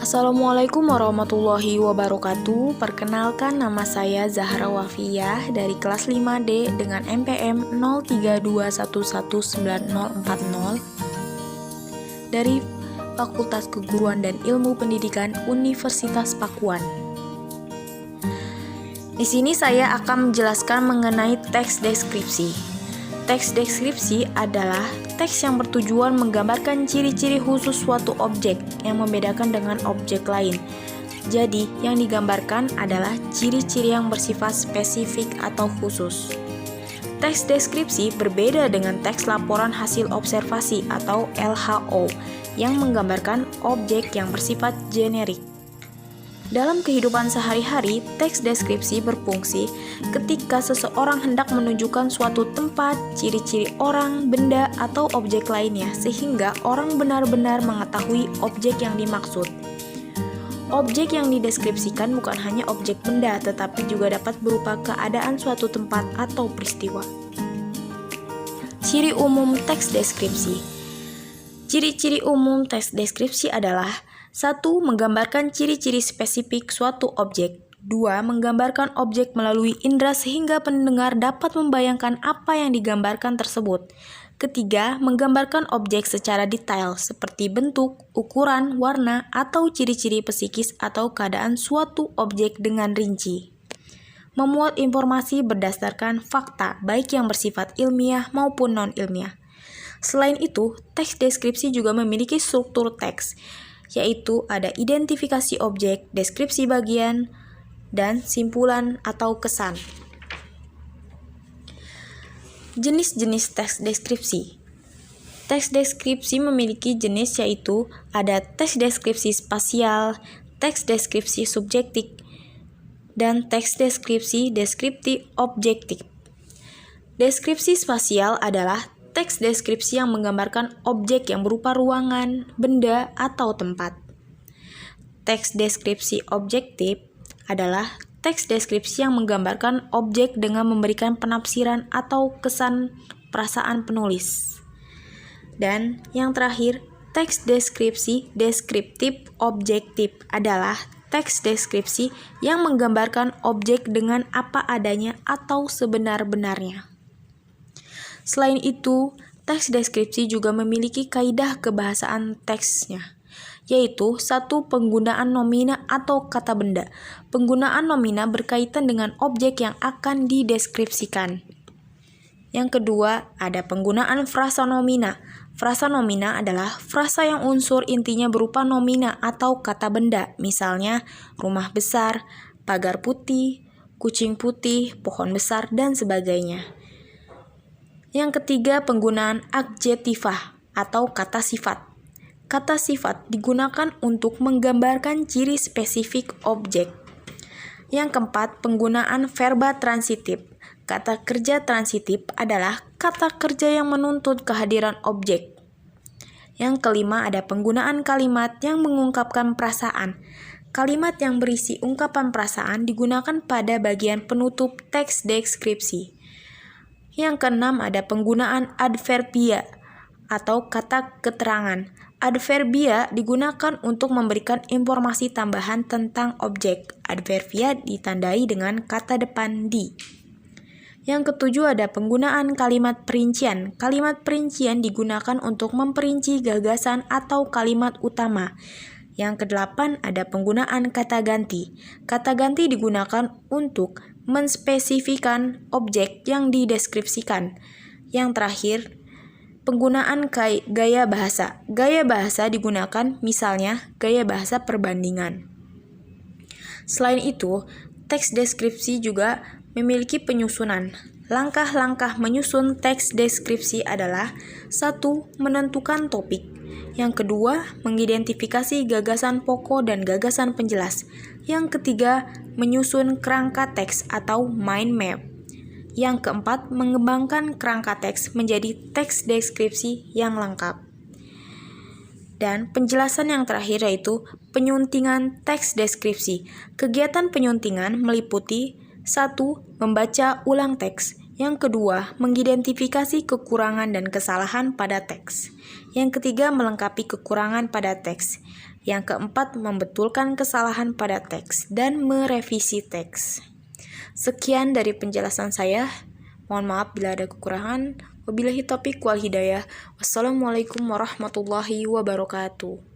Assalamualaikum warahmatullahi wabarakatuh. Perkenalkan, nama saya Zahra Wafiyah dari kelas 5D dengan NPM 0321194040 dari Fakultas Keguruan dan Ilmu Pendidikan Universitas Pakuan. Di sini saya akan menjelaskan mengenai teks deskripsi. Teks deskripsi adalah teks yang bertujuan menggambarkan ciri-ciri khusus suatu objek yang membedakan dengan objek lain. Jadi, yang digambarkan adalah ciri-ciri yang bersifat spesifik atau khusus. Teks deskripsi berbeda dengan teks laporan hasil observasi atau LHO yang menggambarkan objek yang bersifat generik. Dalam kehidupan sehari-hari, teks deskripsi berfungsi ketika seseorang hendak menunjukkan suatu tempat, ciri-ciri orang, benda, atau objek lainnya, sehingga orang benar-benar mengetahui objek yang dimaksud. Objek yang dideskripsikan bukan hanya objek benda, tetapi juga dapat berupa keadaan suatu tempat atau peristiwa. Ciri umum teks deskripsi. Ciri-ciri umum teks deskripsi adalah: 1. Menggambarkan ciri-ciri spesifik suatu objek. 2. Menggambarkan objek melalui indera sehingga pendengar dapat membayangkan apa yang digambarkan tersebut. Ketiga, menggambarkan objek secara detail seperti bentuk, ukuran, warna, atau ciri-ciri psikis atau keadaan suatu objek dengan rinci. Memuat informasi berdasarkan fakta, baik yang bersifat ilmiah maupun non-ilmiah. Selain itu, teks deskripsi juga memiliki struktur teks, yaitu ada identifikasi objek, deskripsi bagian, dan simpulan atau kesan. Jenis-jenis teks deskripsi. Teks deskripsi memiliki jenis, yaitu ada teks deskripsi spasial, teks deskripsi subjektif, dan teks deskripsi deskriptif objektif. Deskripsi spasial adalah teks deskripsi yang menggambarkan objek yang berupa ruangan, benda, atau tempat. Teks deskripsi objektif adalah teks deskripsi yang menggambarkan objek dengan memberikan penafsiran atau kesan perasaan penulis. Dan yang terakhir, teks deskripsi deskriptif objektif adalah teks deskripsi yang menggambarkan objek dengan apa adanya atau sebenar-benarnya. Selain itu, teks deskripsi juga memiliki kaidah kebahasaan teksnya, yaitu 1. Penggunaan nomina atau kata benda. Penggunaan nomina berkaitan dengan objek yang akan dideskripsikan. Yang kedua, ada penggunaan frasa nomina. Frasa nomina adalah frasa yang unsur intinya berupa nomina atau kata benda, misalnya rumah besar, pagar putih, kucing putih, pohon besar, dan sebagainya. Yang ketiga, penggunaan adjektifah atau kata sifat. Kata sifat digunakan untuk menggambarkan ciri spesifik objek. Yang keempat, penggunaan verba transitif. Kata kerja transitif adalah kata kerja yang menuntut kehadiran objek. Yang kelima, ada penggunaan kalimat yang mengungkapkan perasaan. Kalimat yang berisi ungkapan perasaan digunakan pada bagian penutup teks deskripsi. Yang keenam, ada penggunaan adverbia atau kata keterangan. Adverbia digunakan untuk memberikan informasi tambahan tentang objek. Adverbia ditandai dengan kata depan di. Yang ketujuh, ada penggunaan kalimat perincian. Kalimat perincian digunakan untuk memperinci gagasan atau kalimat utama. Yang kedelapan, ada penggunaan kata ganti. Kata ganti digunakan untuk menspesifikan objek yang dideskripsikan. Yang terakhir, penggunaan gaya bahasa. Gaya bahasa digunakan misalnya gaya bahasa perbandingan. Selain itu, teks deskripsi juga memiliki penyusunan. Langkah-langkah menyusun teks deskripsi adalah: 1. Menentukan topik. Yang kedua, mengidentifikasi gagasan pokok dan gagasan penjelas. Yang ketiga, menyusun kerangka teks atau mind map. Yang keempat, mengembangkan kerangka teks menjadi teks deskripsi yang lengkap. Dan penjelasan yang terakhir yaitu penyuntingan teks deskripsi. Kegiatan penyuntingan meliputi: 1. Membaca ulang teks. Yang kedua, mengidentifikasi kekurangan dan kesalahan pada teks. Yang ketiga, melengkapi kekurangan pada teks. Yang keempat, membetulkan kesalahan pada teks dan merevisi teks. Sekian dari penjelasan saya. Mohon maaf bila ada kekurangan. Wabillahi taufiq wal hidayah. Wassalamualaikum warahmatullahi wabarakatuh.